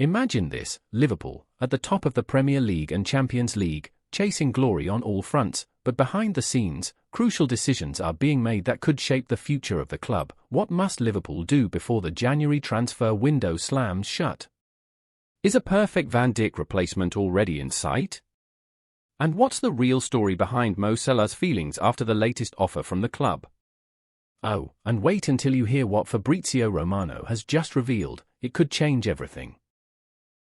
Imagine this: Liverpool, at the top of the Premier League and Champions League, chasing glory on all fronts, but behind the scenes, crucial decisions are being made that could shape the future of the club. What must Liverpool do before the January transfer window slams shut? Is a perfect Van Dijk replacement already in sight? And what's the real story behind Mo Salah's feelings after the latest offer from the club? Oh, and wait until you hear what Fabrizio Romano has just revealed. It could change everything.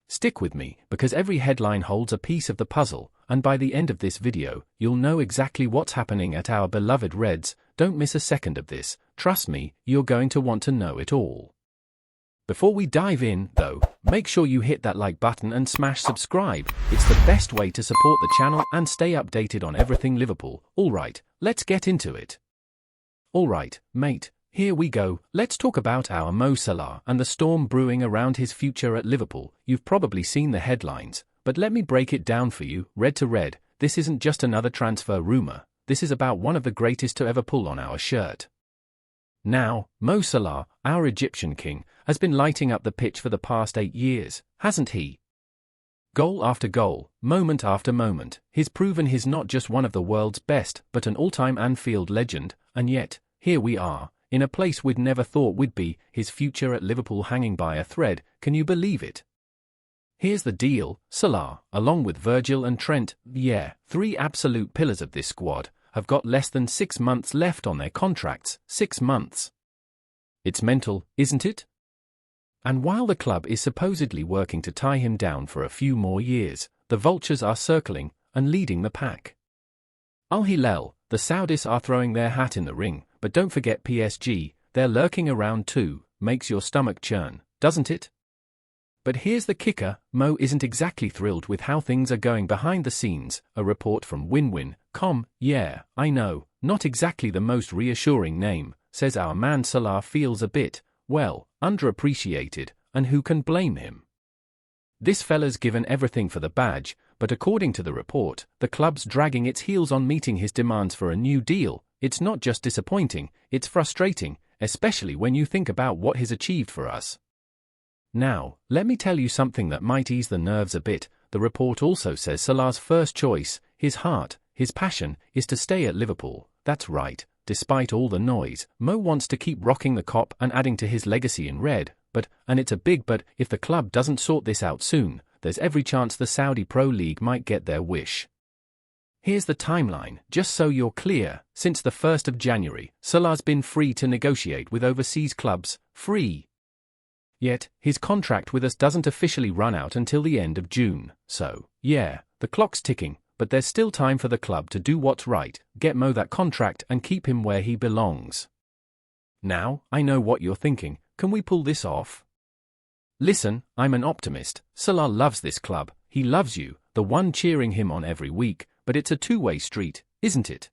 Stick with me, because every headline holds a piece of the puzzle, and by the end of this video, you'll know exactly what's happening at our beloved Reds. Don't miss a second of this. Trust me, you're going to want to know it all. Before we dive in, though, make sure you hit that like button and smash subscribe. It's the best way to support the channel and stay updated on everything Liverpool. Alright, let's get into it. Alright, mate, here we go. Let's talk about our Mo Salah and the storm brewing around his future at Liverpool. You've probably seen the headlines, but let me break it down for you, red to red. This isn't just another transfer rumor. This is about one of the greatest to ever pull on our shirt. Now, Mo Salah, our Egyptian king, has been lighting up the pitch for the past 8 years, hasn't he? Goal after goal, moment after moment, he's proven he's not just one of the world's best, but an all-time Anfield legend, and yet, here we are, in a place we'd never thought we'd be, his future at Liverpool hanging by a thread. Can you believe it? Here's the deal: Salah, along with Virgil and Trent, 3 absolute pillars of this squad, have got less than 6 months left on their contracts. 6 months. It's mental, isn't it? And while the club is supposedly working to tie him down for a few more years, the vultures are circling and leading the pack. Al Hilal, the Saudis, are throwing their hat in the ring, but don't forget PSG, they're lurking around too. Makes your stomach churn, doesn't it? But here's the kicker: Mo isn't exactly thrilled with how things are going behind the scenes. A report from win-win.com, I know, not exactly the most reassuring name, says our man Salah feels a bit, well, underappreciated, and who can blame him? This fella's given everything for the badge, but according to the report, the club's dragging its heels on meeting his demands for a new deal. It's not just disappointing, it's frustrating, especially when you think about what he's achieved for us. Now, let me tell you something that might ease the nerves a bit. The report also says Salah's first choice, his heart, his passion, is to stay at Liverpool. That's right. Despite all the noise, Mo wants to keep rocking the cop and adding to his legacy in red. But, and it's a big but, if the club doesn't sort this out soon, there's every chance the Saudi Pro League might get their wish. Here's the timeline, just so you're clear. Since the 1st of January, Salah's been free to negotiate with overseas clubs. Free. Yet, his contract with us doesn't officially run out until the end of June. So, the clock's ticking, but there's still time for the club to do what's right, get Mo that contract and keep him where he belongs. Now, I know what you're thinking: can we pull this off? Listen, I'm an optimist. Salah loves this club, he loves you, the one cheering him on every week, but it's a two-way street, isn't it?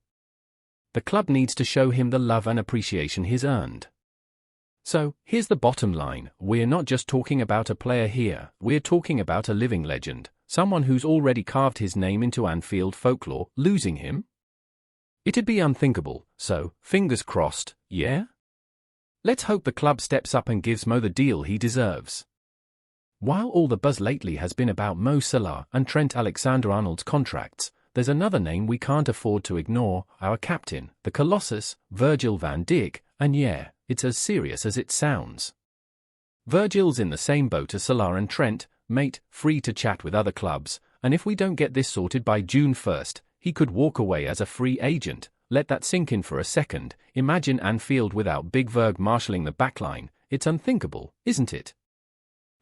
The club needs to show him the love and appreciation he's earned. So, here's the bottom line: we're not just talking about a player here, we're talking about a living legend, someone who's already carved his name into Anfield folklore. Losing him? It'd be unthinkable, so, fingers crossed, Let's hope the club steps up and gives Mo the deal he deserves. While all the buzz lately has been about Mo Salah and Trent Alexander-Arnold's contracts, there's another name we can't afford to ignore: our captain, the Colossus, Virgil van Dijk, and it's as serious as it sounds. Virgil's in the same boat as Salah and Trent, mate, free to chat with other clubs, and if we don't get this sorted by June 1st, he could walk away as a free agent. Let that sink in for a second. Imagine Anfield without Big Virg marshalling the backline. It's unthinkable, isn't it?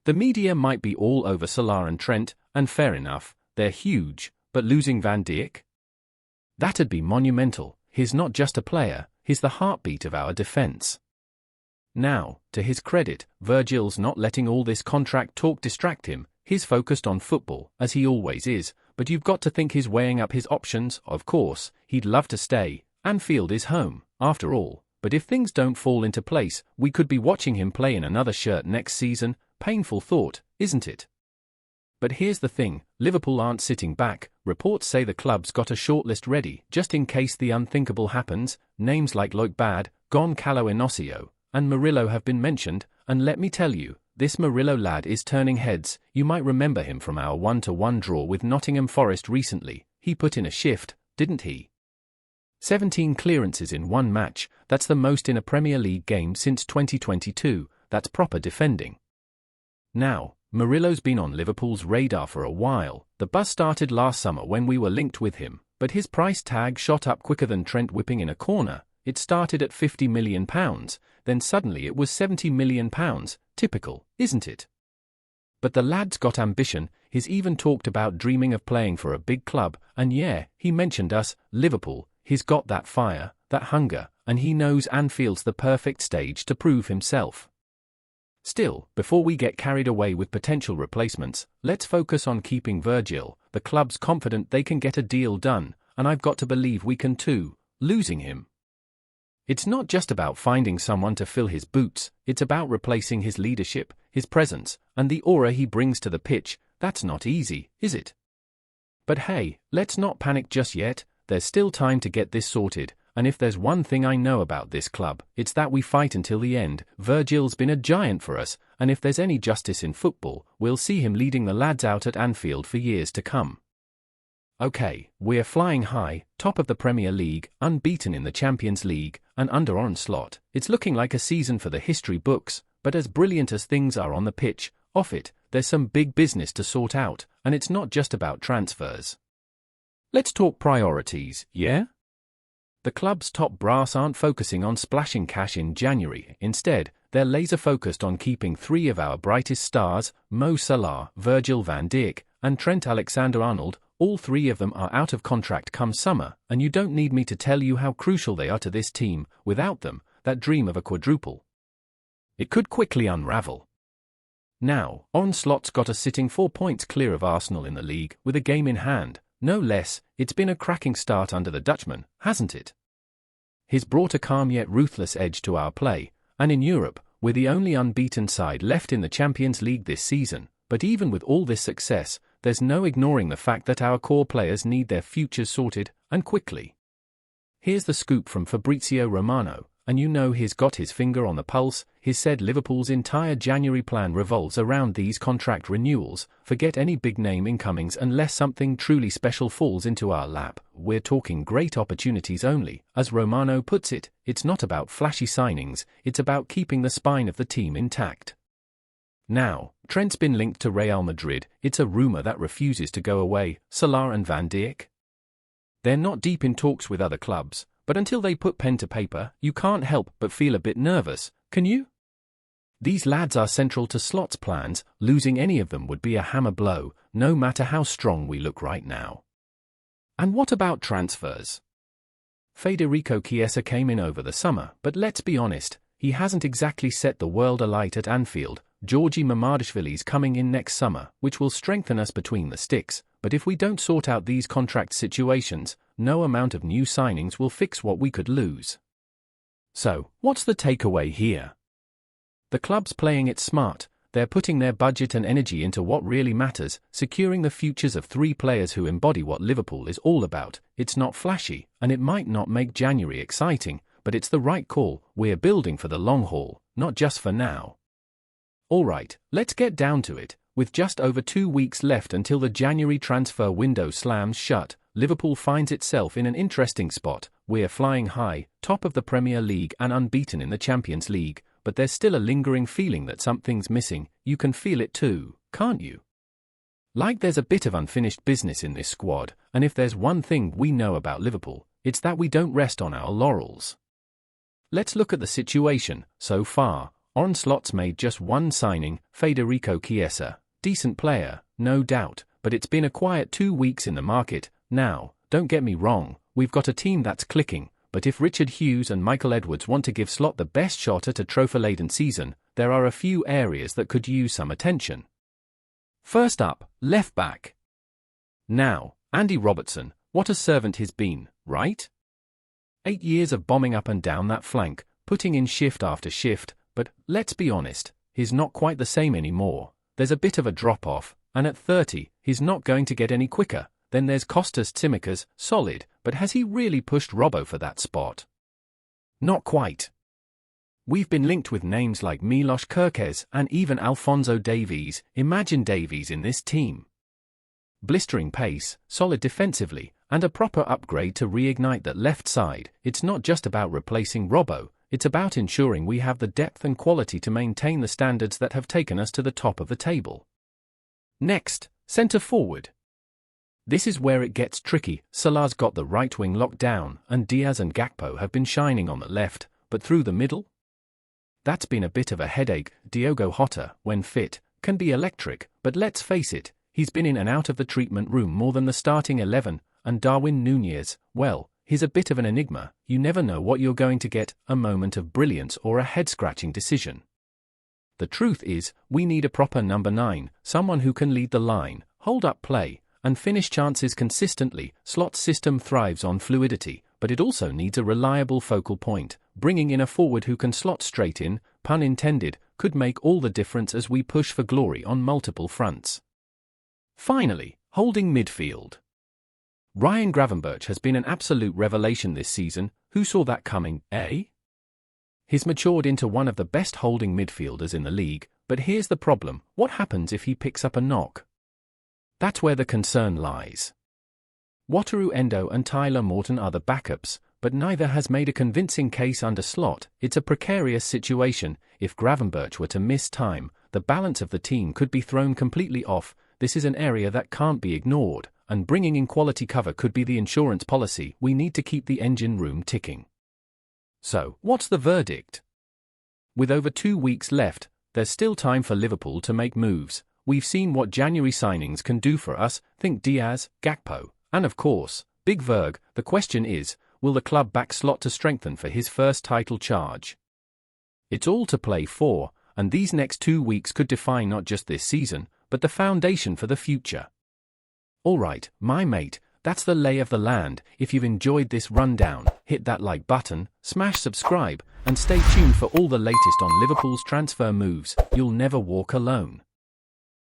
The media might be all over Salah and Trent, and fair enough, they're huge, but losing Van Dijk? That'd be monumental. He's not just a player, he's the heartbeat of our defense. Now, to his credit, Virgil's not letting all this contract talk distract him. He's focused on football, as he always is, but you've got to think he's weighing up his options. Of course, he'd love to stay. Anfield is home, after all, but if things don't fall into place, we could be watching him play in another shirt next season. Painful thought, isn't it? But here's the thing: Liverpool aren't sitting back. Reports say the club's got a shortlist ready, just in case the unthinkable happens. Names like Loic Bad, Goncalo Inosio, and Murillo have been mentioned, and let me tell you, this Murillo lad is turning heads. You might remember him from our 1-1 draw with Nottingham Forest recently. He put in a shift, didn't he? 17 clearances in one match, that's the most in a Premier League game since 2022, that's proper defending. Now, Murillo's been on Liverpool's radar for a while. The buzz started last summer when we were linked with him, but his price tag shot up quicker than Trent whipping in a corner. It started at £50 million, then suddenly it was £70 million, typical, isn't it? But the lad's got ambition. He's even talked about dreaming of playing for a big club, and yeah, he mentioned us, Liverpool. He's got that fire, that hunger, and he knows Anfield's the perfect stage to prove himself. Still, before we get carried away with potential replacements, let's focus on keeping Virgil. The club's confident they can get a deal done, and I've got to believe we can too. Losing him, it's not just about finding someone to fill his boots, it's about replacing his leadership, his presence, and the aura he brings to the pitch. That's not easy, is it? But hey, let's not panic just yet. There's still time to get this sorted, and if there's one thing I know about this club, it's that we fight until the end. Virgil's been a giant for us, and if there's any justice in football, we'll see him leading the lads out at Anfield for years to come. Okay, we're flying high, top of the Premier League, unbeaten in the Champions League, and under onslaught. It's looking like a season for the history books, but as brilliant as things are on the pitch, off it, there's some big business to sort out, and it's not just about transfers. Let's talk priorities, yeah? The club's top brass aren't focusing on splashing cash in January. Instead, they're laser-focused on keeping three of our brightest stars, Mo Salah, Virgil van Dijk, and Trent Alexander-Arnold. All three of them are out of contract come summer, and you don't need me to tell you how crucial they are to this team. Without them, that dream of a quadruple, it could quickly unravel. Now, Onslaught's got us sitting 4 points clear of Arsenal in the league, with a game in hand. No less. It's been a cracking start under the Dutchman, hasn't it? He's brought a calm yet ruthless edge to our play, and in Europe, we're the only unbeaten side left in the Champions League this season. But even with all this success, there's no ignoring the fact that our core players need their futures sorted, and quickly. Here's the scoop from Fabrizio Romano, and you know he's got his finger on the pulse. He said Liverpool's entire January plan revolves around these contract renewals. Forget any big-name incomings unless something truly special falls into our lap. We're talking great opportunities only. As Romano puts it, it's not about flashy signings, it's about keeping the spine of the team intact. Now, Trent's been linked to Real Madrid. It's a rumor that refuses to go away. Salah and Van Dijk? They're not deep in talks with other clubs, but until they put pen to paper, you can't help but feel a bit nervous, can you? These lads are central to Slot's plans. Losing any of them would be a hammer blow, no matter how strong we look right now. And what about transfers? Federico Chiesa came in over the summer, but let's be honest, he hasn't exactly set the world alight at Anfield. Georgi Mamadashvili's coming in next summer, which will strengthen us between the sticks, but if we don't sort out these contract situations, no amount of new signings will fix what we could lose. So, what's the takeaway here? The club's playing it smart. They're putting their budget and energy into what really matters, securing the futures of three players who embody what Liverpool is all about. It's not flashy, and it might not make January exciting, but it's the right call. We're building for the long haul, not just for now. Alright, let's get down to it. With just over 2 weeks left until the January transfer window slams shut, Liverpool finds itself in an interesting spot. We're flying high, top of the Premier League and unbeaten in the Champions League, but there's still a lingering feeling that something's missing. You can feel it too, can't you? Like there's a bit of unfinished business in this squad, and if there's one thing we know about Liverpool, it's that we don't rest on our laurels. Let's look at the situation so far. Onslaught's made just one signing, Federico Chiesa. Decent player, no doubt, but it's been a quiet 2 weeks in the market. Now, don't get me wrong, we've got a team that's clicking, but if Richard Hughes and Michael Edwards want to give Slot the best shot at a trophy-laden season, there are a few areas that could use some attention. First up, left back. Now, Andy Robertson, what a servant he's been, right? 8 years of bombing up and down that flank, putting in shift after shift, but, let's be honest, he's not quite the same anymore. There's a bit of a drop-off, and at 30, he's not going to get any quicker. Then there's Kostas Tsimikas, solid, but has he really pushed Robbo for that spot? Not quite. We've been linked with names like Milos Kerkez and even Alphonso Davies. Imagine Davies in this team. Blistering pace, solid defensively, and a proper upgrade to reignite that left side. It's not just about replacing Robbo, it's about ensuring we have the depth and quality to maintain the standards that have taken us to the top of the table. Next, centre forward. This is where it gets tricky. Salah's got the right wing locked down, and Diaz and Gakpo have been shining on the left, but through the middle? That's been a bit of a headache. Diogo Jota, when fit, can be electric, but let's face it, he's been in and out of the treatment room more than the starting 11, and Darwin Núñez, well, he's a bit of an enigma. You never know what you're going to get, a moment of brilliance or a head-scratching decision. The truth is, we need a proper number 9, someone who can lead the line, hold up play, and finish chances consistently. Slot's system thrives on fluidity, but it also needs a reliable focal point. Bringing in a forward who can slot straight in, pun intended, could make all the difference as we push for glory on multiple fronts. Finally, holding midfield. Ryan Gravenberch has been an absolute revelation this season. Who saw that coming, eh? He's matured into one of the best holding midfielders in the league, but here's the problem: what happens if he picks up a knock? That's where the concern lies. Wataru Endo and Tyler Morton are the backups, but neither has made a convincing case under Slot. It's a precarious situation. If Gravenberch were to miss time, the balance of the team could be thrown completely off. This is an area that can't be ignored, and bringing in quality cover could be the insurance policy we need to keep the engine room ticking. So, what's the verdict? With over 2 weeks left, there's still time for Liverpool to make moves. We've seen what January signings can do for us. Think Diaz, Gakpo, and of course, Big Verg. The question is, will the club back Slot to strengthen for his first title charge? It's all to play for, and these next 2 weeks could define not just this season, but the foundation for the future. Alright, my mate, that's the lay of the land. If you've enjoyed this rundown, hit that like button, smash subscribe, and stay tuned for all the latest on Liverpool's transfer moves. You'll never walk alone.